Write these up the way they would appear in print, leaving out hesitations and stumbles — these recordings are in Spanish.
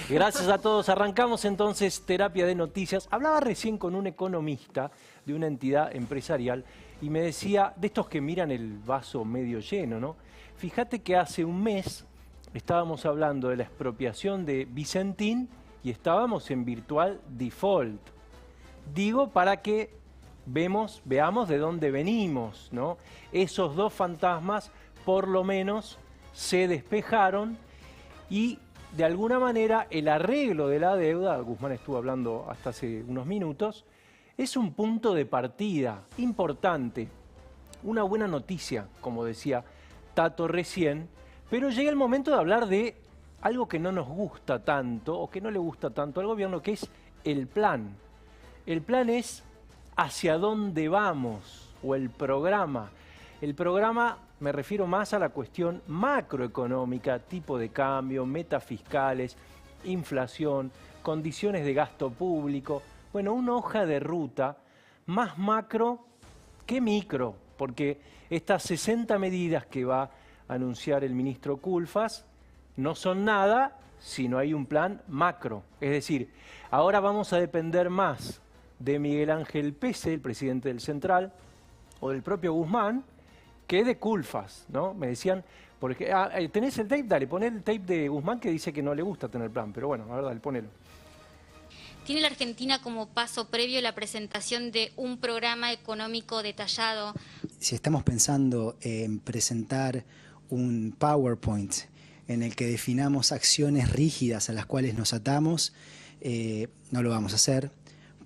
Gracias a todos. Arrancamos entonces Terapia de Noticias. Hablaba recién con un economista de una entidad empresarial y me decía, de estos que miran el vaso medio lleno, ¿no? Fíjate que hace un mes estábamos hablando de la expropiación de Vicentín y estábamos en virtual default. Digo para que veamos de dónde venimos, ¿no? Esos dos fantasmas por lo menos se despejaron y de alguna manera el arreglo de la deuda, Guzmán estuvo hablando hasta hace unos minutos, es un punto de partida importante, una buena noticia, como decía Tato recién, pero llega el momento de hablar de algo que no nos gusta tanto o que no le gusta tanto al gobierno, que es el plan. El plan es hacia dónde vamos o el programa. El programa me refiero más a la cuestión macroeconómica, tipo de cambio, metas fiscales, inflación, condiciones de gasto público. Bueno, una hoja de ruta más macro que micro, porque estas 60 medidas que va a anunciar el ministro Culfas no son nada si no hay un plan macro. Es decir, ahora vamos a depender más de Miguel Ángel Pese, el presidente del Central, o del propio Guzmán, que de Culfas, ¿no? Me decían, porque, ¿tenés el tape? Dale, poné el tape de Guzmán que dice que no le gusta tener plan, pero bueno, a ver, dale, ponelo. ¿Tiene la Argentina como paso previo la presentación de un programa económico detallado? Si estamos pensando en presentar un PowerPoint en el que definamos acciones rígidas a las cuales nos atamos, no lo vamos a hacer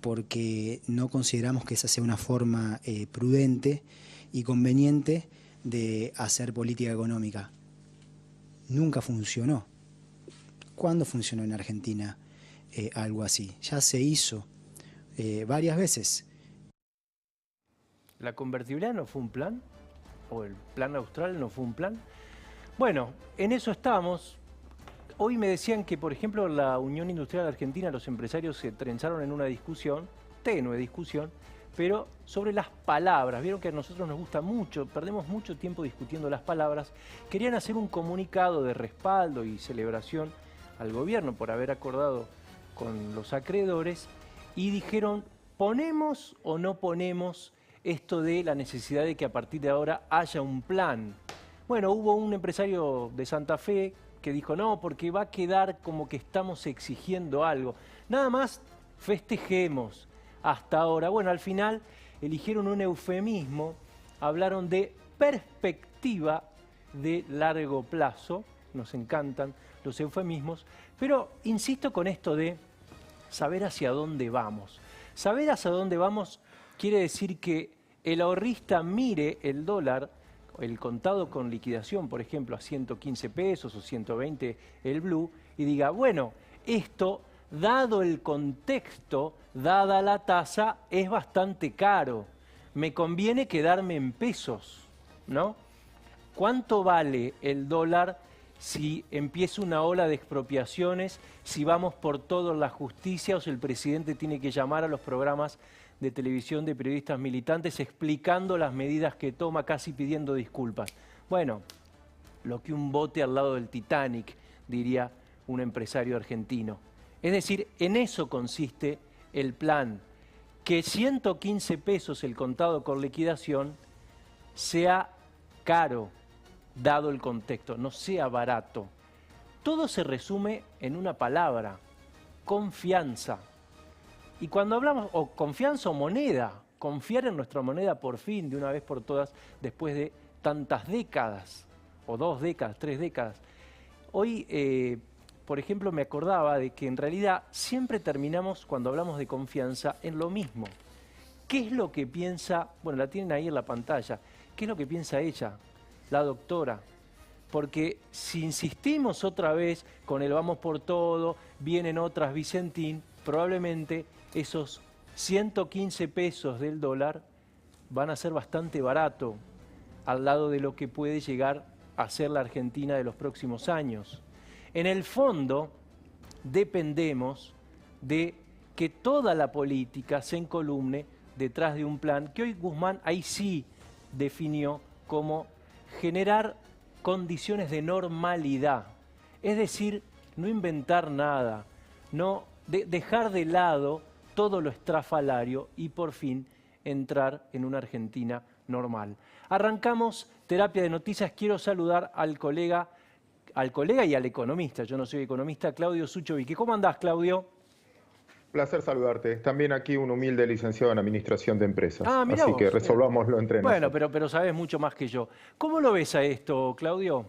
porque no consideramos que esa sea una forma prudente y conveniente de hacer política económica. Nunca funcionó. ¿Cuándo funcionó en Argentina algo así? Ya se hizo varias veces. ¿La convertibilidad no fue un plan? ¿O el plan austral no fue un plan? Bueno, en eso estamos. Hoy me decían que, por ejemplo, la Unión Industrial Argentina, los empresarios se trenzaron en una discusión, tenue discusión, pero sobre las palabras. Vieron que a nosotros nos gusta mucho, perdemos mucho tiempo discutiendo las palabras. Querían hacer un comunicado de respaldo y celebración al gobierno por haber acordado con los acreedores y dijeron, ¿ponemos o no ponemos esto de la necesidad de que a partir de ahora haya un plan? Bueno, hubo un empresario de Santa Fe que dijo, no, porque va a quedar como que estamos exigiendo algo. Nada más festejemos hasta ahora. Bueno, al final eligieron un eufemismo, hablaron de perspectiva de largo plazo, nos encantan los eufemismos, pero insisto con esto de saber hacia dónde vamos. Saber hacia dónde vamos quiere decir que el ahorrista mire el dólar, el contado con liquidación, por ejemplo, a 115 pesos o 120 el blue, y diga, bueno, esto, dado el contexto, dada la tasa, es bastante caro. Me conviene quedarme en pesos, ¿no? ¿Cuánto vale el dólar si empieza una ola de expropiaciones, si vamos por todo en la justicia o si el presidente tiene que llamar a los programas de televisión de periodistas militantes explicando las medidas que toma, casi pidiendo disculpas? Bueno, lo que un bote al lado del Titanic, diría un empresario argentino. Es decir, en eso consiste el plan, que 115 pesos el contado con liquidación sea caro, dado el contexto, no sea barato. Todo se resume en una palabra, confianza. Y cuando hablamos, o confianza o moneda, confiar en nuestra moneda por fin, de una vez por todas, después de tantas décadas, o 2 décadas, 3 décadas. Hoy, por ejemplo, me acordaba de que en realidad siempre terminamos, cuando hablamos de confianza, en lo mismo. ¿Qué es lo que piensa? Bueno, la tienen ahí en la pantalla. ¿Qué es lo que piensa ella, la doctora? Porque si insistimos otra vez con el vamos por todo, vienen otras Vicentín, probablemente esos 115 pesos del dólar van a ser bastante barato al lado de lo que puede llegar a ser la Argentina de los próximos años. En el fondo, dependemos de que toda la política se encolumne detrás de un plan que hoy Guzmán ahí sí definió como generar condiciones de normalidad. Es decir, no inventar nada, no dejar de lado todo lo estrafalario y por fin entrar en una Argentina normal. Arrancamos Terapia de Noticias. Quiero saludar al colega y al economista, yo no soy economista, Claudio Suchovicki. ¿Cómo andás, Claudio? Placer saludarte. También aquí un humilde licenciado en Administración de Empresas. Ah, mirá Así vos. que resolvámoslo entre Bueno, nosotros. pero sabés mucho más que yo. ¿Cómo lo ves a esto, Claudio?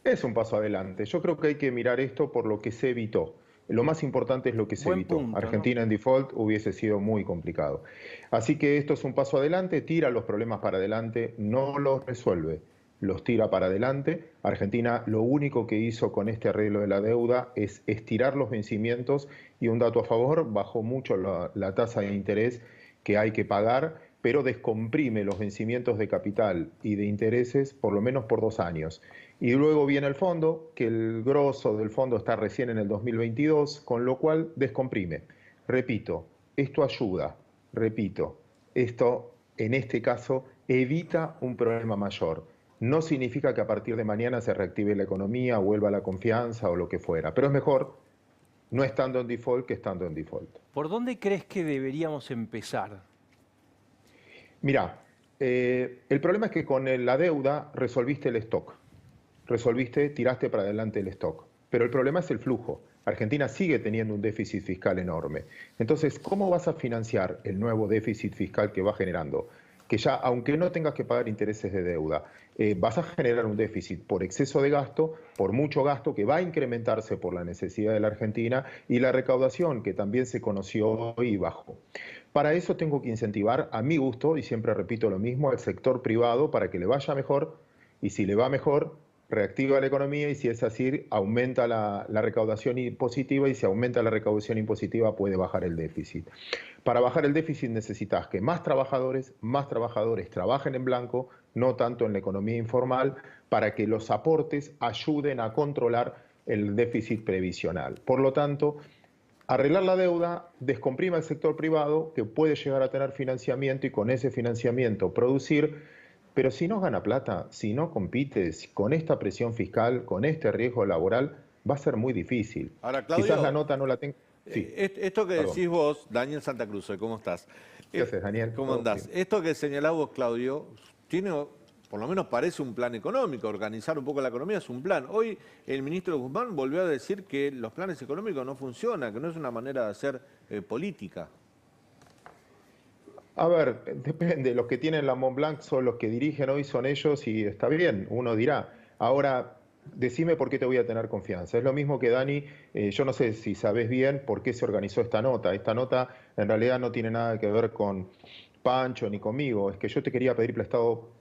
Es un paso adelante. Yo creo que hay que mirar esto por lo que se evitó. Lo más importante es lo que se Buen evitó. punto, Argentina en default hubiese sido muy complicado. Así que esto es un paso adelante, tira los problemas para adelante, no los resuelve, los tira para adelante. Argentina lo único que hizo con este arreglo de la deuda es estirar los vencimientos y un dato a favor, bajó mucho la tasa de interés que hay que pagar, pero descomprime los vencimientos de capital y de intereses por lo menos por 2 años. Y luego viene el fondo, que el grosso del fondo está recién en el 2022, con lo cual descomprime. Repito, esto ayuda, repito, esto en este caso evita un problema mayor. No significa que a partir de mañana se reactive la economía, vuelva la confianza o lo que fuera, pero es mejor no estando en default que estando en default. ¿Por dónde crees que deberíamos empezar? Mirá, el problema es que con la deuda resolviste el stock. Tiraste para adelante el stock. Pero el problema es el flujo. Argentina sigue teniendo un déficit fiscal enorme. Entonces, ¿cómo vas a financiar el nuevo déficit fiscal que va generando? Que ya, aunque no tengas que pagar intereses de deuda, vas a generar un déficit por exceso de gasto, por mucho gasto que va a incrementarse por la necesidad de la Argentina y la recaudación que también se conoció hoy bajó. Para eso tengo que incentivar, a mi gusto, y siempre repito lo mismo, al sector privado para que le vaya mejor, y si le va mejor, reactiva la economía, y si es así, aumenta la recaudación impositiva, y si aumenta la recaudación impositiva puede bajar el déficit. Para bajar el déficit necesitas que más trabajadores trabajen en blanco, no tanto en la economía informal, para que los aportes ayuden a controlar el déficit previsional. Por lo tanto, arreglar la deuda descomprime al sector privado, que puede llegar a tener financiamiento y con ese financiamiento producir. Pero si no gana plata, si no compite, con esta presión fiscal, con este riesgo laboral, va a ser muy difícil. Ahora, Claudio, quizás la nota no la tenga. Sí, esto que decís vos, Daniel Santa Cruz, ¿cómo estás? ¿Qué haces, Daniel? ¿Cómo andás? Bien. Esto que señalás vos, Claudio, tiene, por lo menos parece un plan económico, organizar un poco la economía es un plan. Hoy el ministro Guzmán volvió a decir que los planes económicos no funcionan, que no es una manera de hacer política. A ver, depende, los que tienen la Mont Blanc son los que dirigen hoy, son ellos y está bien, uno dirá. Ahora, decime por qué te voy a tener confianza. Es lo mismo que Dani, yo no sé si sabés bien por qué se organizó esta nota. Esta nota en realidad no tiene nada que ver con Pancho ni conmigo, es que yo te quería pedir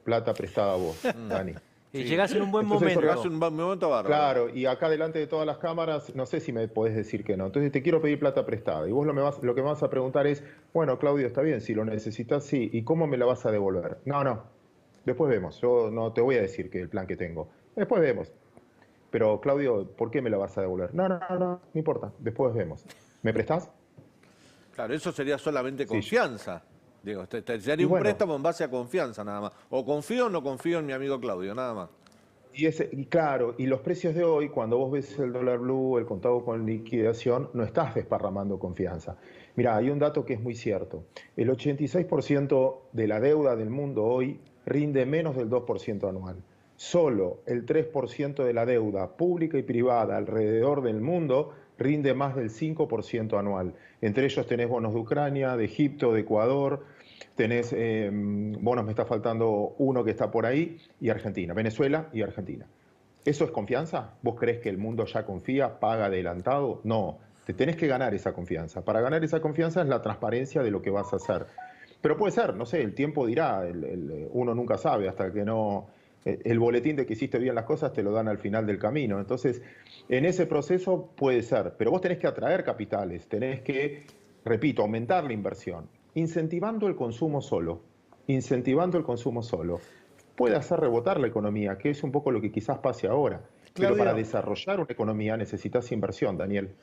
plata prestada a vos, Dani. Y Sí. llegás en un buen Entonces, momento. Es un momento bárbaro. Claro, y acá delante de todas las cámaras, no sé si me podés decir que no. Entonces te quiero pedir plata prestada. Y vos lo que me vas a preguntar es, bueno, Claudio, está bien, si lo necesitas, sí. ¿Y cómo me la vas a devolver? No. Después vemos. Yo no te voy a decir que el plan que tengo. Después vemos. Pero, Claudio, ¿por qué me la vas a devolver? No importa. Después vemos. ¿Me prestás? Claro, eso sería solamente Sí. confianza. Digo, te sería un bueno. préstamo en base a confianza nada más. O confío o no confío en mi amigo Claudio, nada más. Y claro, y los precios de hoy, cuando vos ves el dólar blue, el contado con liquidación, no estás desparramando confianza. Mirá, hay un dato que es muy cierto. El 86% de la deuda del mundo hoy rinde menos del 2% anual. Solo el 3% de la deuda pública y privada alrededor del mundo rinde más del 5% anual. Entre ellos tenés bonos de Ucrania, de Egipto, de Ecuador, tenés bonos, me está faltando uno que está por ahí, y Argentina, Venezuela y Argentina. ¿Eso es confianza? ¿Vos creés que el mundo ya confía, paga adelantado? No, te tenés que ganar esa confianza. Para ganar esa confianza es la transparencia de lo que vas a hacer. Pero puede ser, no sé, el tiempo dirá, uno nunca sabe hasta que no... El boletín de que hiciste bien las cosas te lo dan al final del camino. Entonces, en ese proceso puede ser, pero vos tenés que atraer capitales, tenés que, repito, aumentar la inversión, incentivando el consumo solo, puede hacer rebotar la economía, que es un poco lo que quizás pase ahora. Pero Claudio. para desarrollar una economía necesitas inversión, Daniel.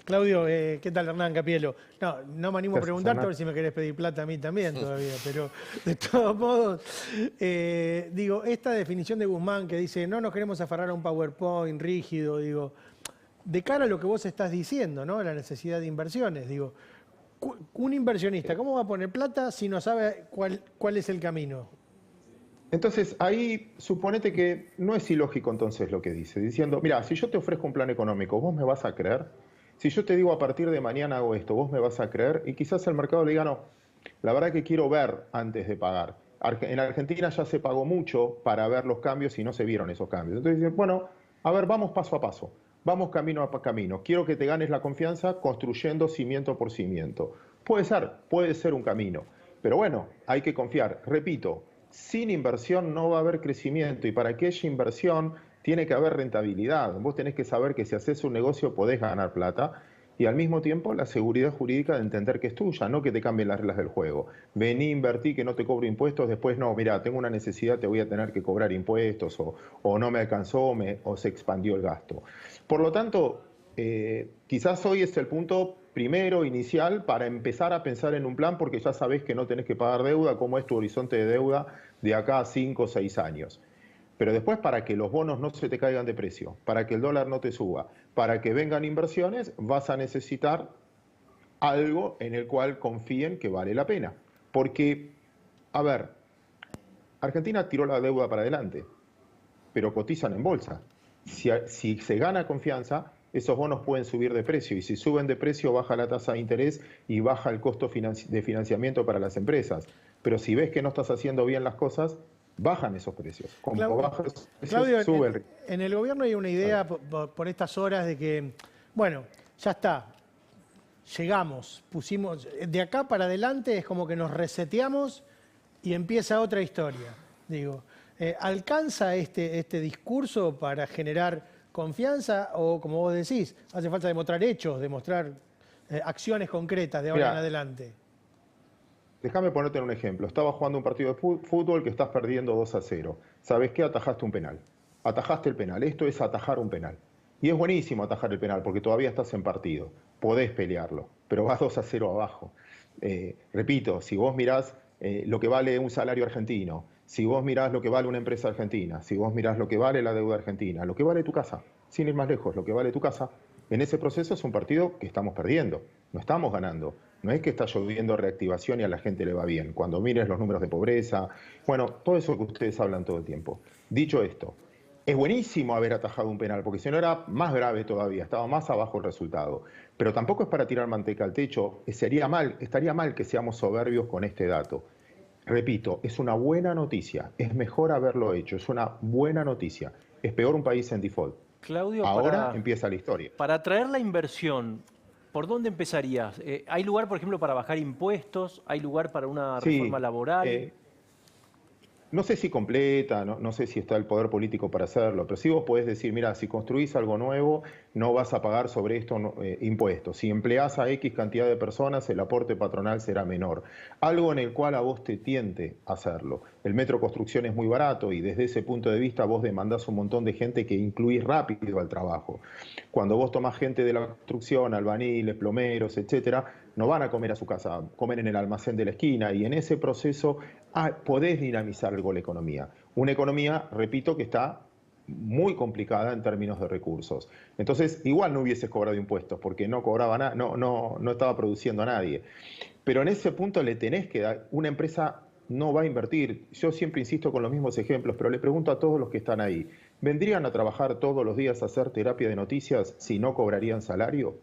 Claudio, ¿qué tal, Hernán Capielo? No me animo a Gracias, preguntarte a Hernán. ver si me querés pedir plata a mí también todavía, pero de todos modos, digo, esta definición de Guzmán que dice, no nos queremos aferrar a un PowerPoint rígido, digo, de cara a lo que vos estás diciendo, ¿no? La necesidad de inversiones, digo, un inversionista, ¿cómo va a poner plata si no sabe cuál es el camino? Entonces, ahí suponete que no es ilógico entonces lo que dice, diciendo, mira, si yo te ofrezco un plan económico, ¿vos me vas a creer? Si yo te digo a partir de mañana hago esto, ¿vos me vas a creer? Y quizás el mercado le diga, no, la verdad que quiero ver antes de pagar. En Argentina ya se pagó mucho para ver los cambios y no se vieron esos cambios. Entonces dicen, bueno, a ver, vamos paso a paso, vamos camino a camino. Quiero que te ganes la confianza construyendo cimiento por cimiento. Puede ser un camino, pero bueno, hay que confiar. Repito, sin inversión no va a haber crecimiento y para que haya inversión tiene que haber rentabilidad. Vos tenés que saber que si haces un negocio podés ganar plata y al mismo tiempo la seguridad jurídica de entender que es tuya, no que te cambien las reglas del juego. Vení, invertí, que no te cobro impuestos, después no, mira, tengo una necesidad, te voy a tener que cobrar impuestos o no me alcanzó o se expandió el gasto. Por lo tanto, quizás hoy es el punto primero, inicial, para empezar a pensar en un plan porque ya sabés que no tenés que pagar deuda, cómo es tu horizonte de deuda de acá a 5 o 6 años. Pero después, para que los bonos no se te caigan de precio, para que el dólar no te suba, para que vengan inversiones, vas a necesitar algo en el cual confíen que vale la pena. Porque, a ver, Argentina tiró la deuda para adelante, pero cotizan en bolsa. Si se gana confianza, esos bonos pueden subir de precio y si suben de precio baja la tasa de interés y baja el costo de financiamiento para las empresas. Pero si ves que no estás haciendo bien las cosas, bajan esos precios. Como bajan esos precios, Claudio, sube el riesgo. en el gobierno hay una idea por estas horas de que, bueno, ya está, llegamos, pusimos, de acá para adelante es como que nos reseteamos y empieza otra historia. Digo, ¿alcanza este discurso para generar confianza o, como vos decís, hace falta demostrar hechos, demostrar acciones concretas de ahora en adelante? Déjame ponerte un ejemplo. Estaba jugando un partido de fútbol que estás perdiendo 2-0. ¿Sabés qué? Atajaste un penal. Atajaste el penal. Esto es atajar un penal. Y es buenísimo atajar el penal porque todavía estás en partido. Podés pelearlo, pero vas 2-0 abajo. Repito, si vos mirás lo que vale un salario argentino, si vos mirás lo que vale una empresa argentina, si vos mirás lo que vale la deuda argentina, lo que vale tu casa, sin ir más lejos, lo que vale tu casa, en ese proceso es un partido que estamos perdiendo, no estamos ganando. No es que está lloviendo reactivación y a la gente le va bien. Cuando mires los números de pobreza, bueno, todo eso que ustedes hablan todo el tiempo. Dicho esto, es buenísimo haber atajado un penal, porque si no era más grave todavía, estaba más abajo el resultado. Pero tampoco es para tirar manteca al techo, estaría mal que seamos soberbios con este dato. Repito, es una buena noticia, es mejor haberlo hecho, es una buena noticia. Es peor un país en default. Claudio, ahora empieza la historia. Para atraer la inversión, ¿por dónde empezarías? ¿Hay lugar, por ejemplo, para bajar impuestos? ¿Hay lugar para una reforma laboral? No sé si completa, no sé si está el poder político para hacerlo, pero sí vos podés decir, mira, si construís algo nuevo, no vas a pagar sobre esto impuestos. Si empleás a X cantidad de personas, el aporte patronal será menor. Algo en el cual a vos te tiente hacerlo. El metro construcción es muy barato y desde ese punto de vista vos demandás un montón de gente que incluís rápido al trabajo. Cuando vos tomás gente de la construcción, albañiles, plomeros, etcétera, no van a comer a su casa, comen en el almacén de la esquina y en ese proceso podés dinamizar algo la economía. Una economía, repito, que está muy complicada en términos de recursos. Entonces, igual no hubieses cobrado impuestos porque no cobraba nada, no estaba produciendo a nadie. Pero en ese punto le tenés que dar, una empresa no va a invertir. Yo siempre insisto con los mismos ejemplos, pero le pregunto a todos los que están ahí, ¿vendrían a trabajar todos los días a hacer terapia de noticias si no cobrarían salario?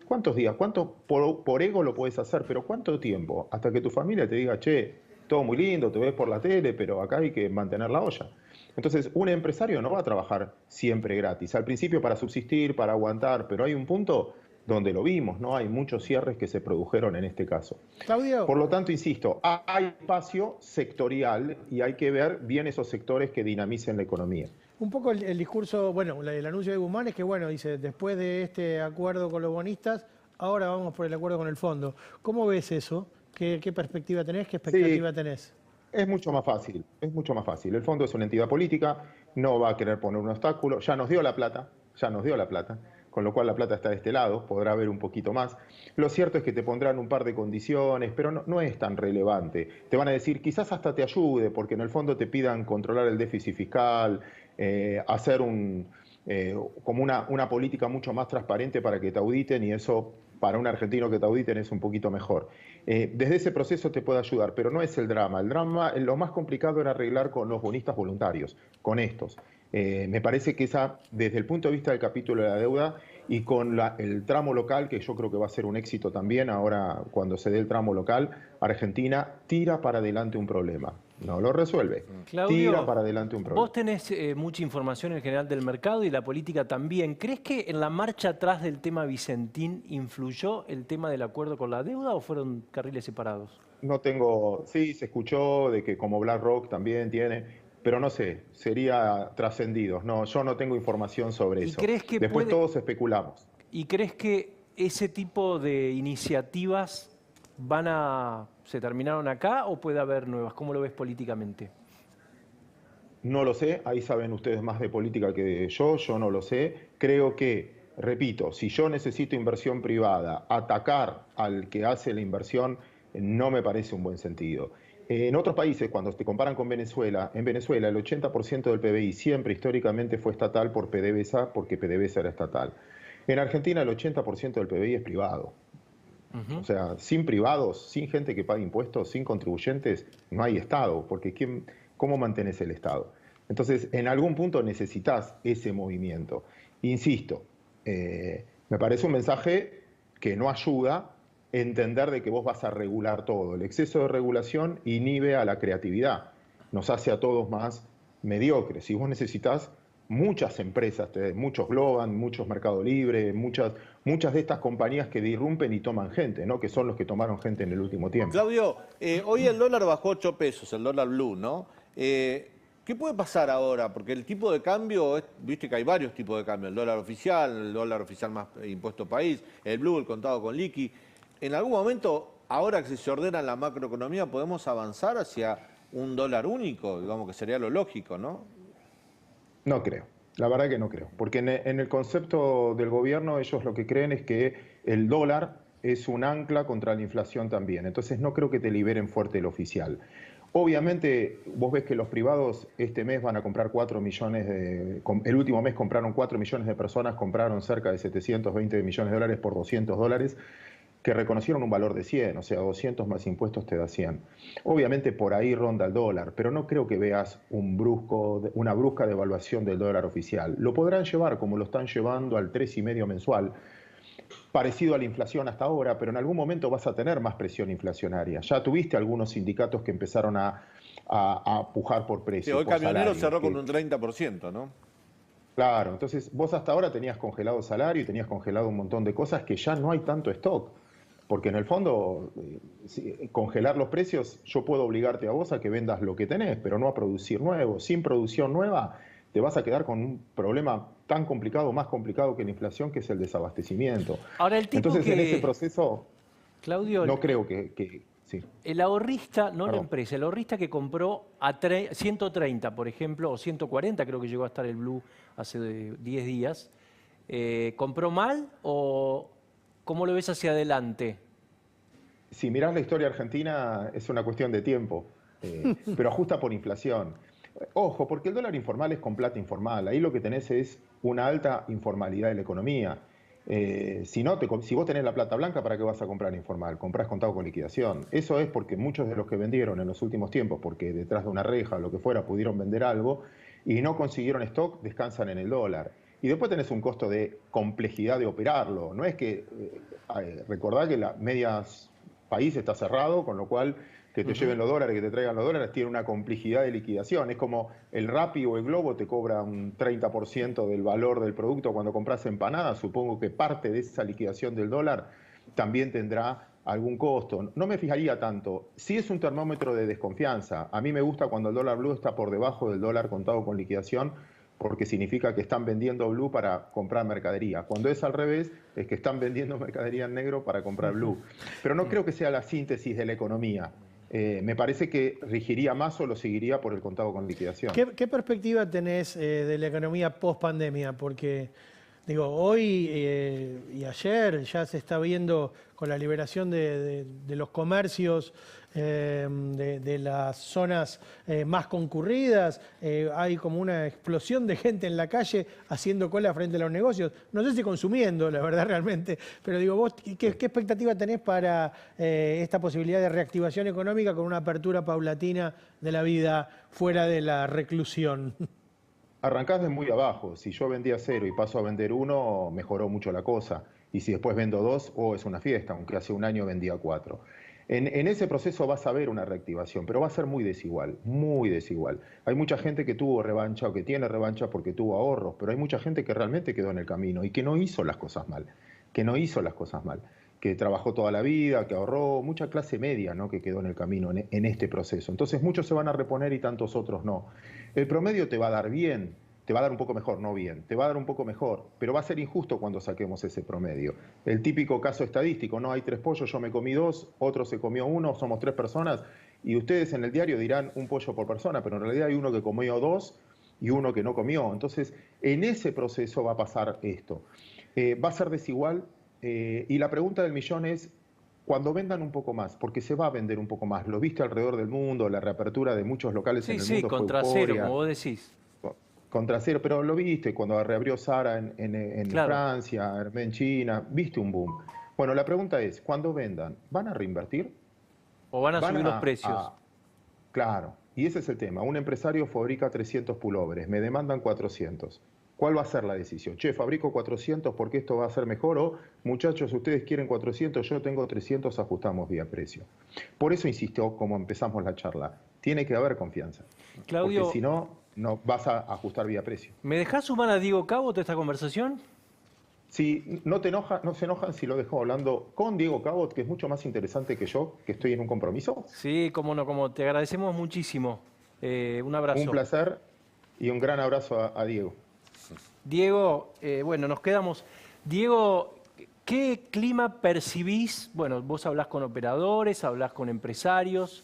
¿Cuántos días? ¿Cuánto por ego lo puedes hacer? Pero ¿cuánto tiempo? Hasta que tu familia te diga, che, todo muy lindo, te ves por la tele, pero acá hay que mantener la olla. Entonces, un empresario no va a trabajar siempre gratis. Al principio para subsistir, para aguantar, pero hay un punto donde lo vimos, ¿no? Hay muchos cierres que se produjeron en este caso. Claudio. Por lo tanto, insisto, hay espacio sectorial y hay que ver bien esos sectores que dinamicen la economía. Un poco el discurso, bueno, el anuncio de Guzmán es que, bueno, dice, después de este acuerdo con los bonistas, ahora vamos por el acuerdo con el fondo. ¿Cómo ves eso? ¿Qué perspectiva tenés? ¿Qué expectativa tenés? Es mucho más fácil, es mucho más fácil. El fondo es una entidad política, no va a querer poner un obstáculo, ya nos dio la plata, con lo cual la plata está de este lado, podrá haber un poquito más. Lo cierto es que te pondrán un par de condiciones, pero no es tan relevante. Te van a decir, quizás hasta te ayude, porque en el fondo te pidan controlar el déficit fiscal, hacer como una política mucho más transparente para que te auditen, y eso para un argentino que te auditen es un poquito mejor. Desde ese proceso te puede ayudar, pero no es el drama. El drama, lo más complicado era arreglar con los bonistas voluntarios, con estos. Me parece que esa, desde el punto de vista del capítulo de la deuda y con el tramo local, que yo creo que va a ser un éxito también, ahora cuando se dé el tramo local, Argentina tira para adelante un problema. No lo resuelve, Claudio, tira para adelante un problema. vos tenés mucha información en general del mercado y la política también. ¿Crees que en la marcha atrás del tema Vicentín influyó el tema del acuerdo con la deuda o fueron carriles separados? No tengo, sí, se escuchó de que como BlackRock también tiene, pero no sé, sería trascendido. No, yo no tengo información sobre eso. ¿Crees que Después todos especulamos. ¿Y crees que ese tipo de iniciativas se terminaron acá o puede haber nuevas? ¿Cómo lo ves políticamente? No lo sé, ahí saben ustedes más de política que yo no lo sé. Creo que, repito, si yo necesito inversión privada, atacar al que hace la inversión no me parece un buen sentido. En otros países, cuando te comparan con Venezuela, en Venezuela el 80% del PBI siempre históricamente fue estatal por PDVSA, porque PDVSA era estatal. En Argentina el 80% del PBI es privado. O sea, sin privados, sin gente que pague impuestos, sin contribuyentes, no hay Estado, porque ¿cómo mantenés el Estado? Entonces, en algún punto necesitas ese movimiento. Insisto, me parece un mensaje que no ayuda a entender de que vos vas a regular todo. El exceso de regulación inhibe a la creatividad, nos hace a todos más mediocres. Si vos necesitas muchas empresas, muchos Globan, muchos Mercado Libre, muchas de estas compañías que irrumpen y toman gente, ¿no? Que son los que tomaron gente en el último tiempo. Claudio, hoy el dólar bajó 8 pesos, el dólar blue, ¿no? ¿Qué puede pasar ahora? Porque el tipo de cambio, viste que hay varios tipos de cambio, el dólar oficial más impuesto país, el blue, el contado con liqui. En algún momento, ahora que se ordena la macroeconomía, podemos avanzar hacia un dólar único, digamos que sería lo lógico, ¿no? No creo, la verdad que no creo, porque en el concepto del gobierno ellos lo que creen es que el dólar es un ancla contra la inflación también, entonces no creo que te liberen fuerte el oficial. Obviamente vos ves que los privados este mes van a comprar 4 millones el último mes compraron 4 millones de personas, compraron cerca de 720 millones de dólares por 200 dólares, que reconocieron un valor de 100, o sea, 200 más impuestos te da 100. Obviamente por ahí ronda el dólar, pero no creo que veas una brusca devaluación del dólar oficial. Lo podrán llevar como lo están llevando al 3,5 mensual, parecido a la inflación hasta ahora, pero en algún momento vas a tener más presión inflacionaria. Ya tuviste algunos sindicatos que empezaron a pujar por precios. Sí, hoy Camionero cerró con un 30%, ¿no? Claro, entonces vos hasta ahora tenías congelado salario y tenías congelado un montón de cosas que ya no hay tanto stock. Porque en el fondo, congelar los precios, yo puedo obligarte a vos a que vendas lo que tenés, pero no a producir nuevo. Sin producción nueva, te vas a quedar con un problema tan complicado, más complicado que la inflación, que es el desabastecimiento. Ahora, el tipo entonces, en ese proceso, Claudio, no creo que sí. El ahorrista, no Perdón. la empresa, el ahorrista que compró a 130, por ejemplo, o 140, creo que llegó a estar el Blue hace 10 días, ¿compró mal o cómo lo ves hacia adelante? Si mirás la historia argentina, es una cuestión de tiempo, pero ajusta por inflación. Ojo, porque el dólar informal es con plata informal. Ahí lo que tenés es una alta informalidad de la economía. Si vos tenés la plata blanca, ¿para qué vas a comprar informal? Comprás contado con liquidación. Eso es porque muchos de los que vendieron en los últimos tiempos, porque detrás de una reja o lo que fuera pudieron vender algo y no consiguieron stock, descansan en el dólar. Y después tenés un costo de complejidad de operarlo. No es que, recordá que la medias país está cerrado, con lo cual que te lleven los dólares, que te traigan los dólares, tiene una complejidad de liquidación. Es como el Rappi o el Globo te cobra un 30% del valor del producto cuando compras empanadas. Supongo que parte de esa liquidación del dólar también tendrá algún costo. No me fijaría tanto. Sí es un termómetro de desconfianza. A mí me gusta cuando el dólar blue está por debajo del dólar contado con liquidación, porque significa que están vendiendo blue para comprar mercadería. Cuando es al revés, es que están vendiendo mercadería en negro para comprar blue. Pero no creo que sea la síntesis de la economía. Me parece que rigiría más o lo seguiría por el contado con liquidación. ¿Qué perspectiva tenés de la economía post-pandemia? Porque Digo, hoy y ayer ya se está viendo con la liberación de los comercios, de las zonas más concurridas, hay como una explosión de gente en la calle haciendo cola frente a los negocios. No sé si consumiendo, la verdad, realmente, pero digo, vos, ¿qué expectativa tenés para esta posibilidad de reactivación económica con una apertura paulatina de la vida fuera de la reclusión? Arrancás de muy abajo. Si yo vendía 0 y paso a vender 1, mejoró mucho la cosa. Y si después vendo 2, es una fiesta, aunque hace un año vendía 4. En ese proceso vas a ver una reactivación, pero va a ser muy desigual, muy desigual. Hay mucha gente que tuvo revancha o que tiene revancha porque tuvo ahorros, pero hay mucha gente que realmente quedó en el camino y que no hizo las cosas mal, que trabajó toda la vida, que ahorró, mucha clase media, ¿no?, que quedó en el camino en este proceso. Entonces muchos se van a reponer y tantos otros no. El promedio te va a dar bien, te va a dar un poco mejor, no bien, te va a dar un poco mejor, pero va a ser injusto cuando saquemos ese promedio. El típico caso estadístico, no hay 3 pollos, yo me comí 2, otro se comió 1, somos 3 personas, y ustedes en el diario dirán un pollo por persona, pero en realidad hay uno que comió 2 y uno que no comió. Entonces, en ese proceso va a pasar esto. Va a ser desigual, y la pregunta del millón es, cuando vendan un poco más, porque se va a vender un poco más, lo viste alrededor del mundo, la reapertura de muchos locales en el mundo fue contra cero, como vos decís. Contra cero, pero lo viste cuando reabrió Zara en Claro. Francia, Hermé en China, viste un boom. Bueno, la pregunta es, cuando vendan, ¿van a reinvertir? O van a subir los precios. Claro, y ese es el tema. Un empresario fabrica 300 pulóveres, me demandan 400. ¿Cuál va a ser la decisión? Che, fabrico 400 porque esto va a ser mejor, o muchachos, ustedes quieren 400, yo tengo 300, ajustamos vía precio. Por eso insisto, como empezamos la charla, tiene que haber confianza. Claudio, porque si no, no vas a ajustar vía precio. ¿me dejás sumar a Diego Cabot a esta conversación? Si no se enojan si lo dejo hablando con Diego Cabot, que es mucho más interesante que yo, que estoy en un compromiso. Sí, cómo no, como te agradecemos muchísimo. Un abrazo. Un placer y un gran abrazo a Diego. Diego, bueno, nos quedamos. Diego, ¿qué clima percibís? Bueno, vos hablás con operadores, hablás con empresarios.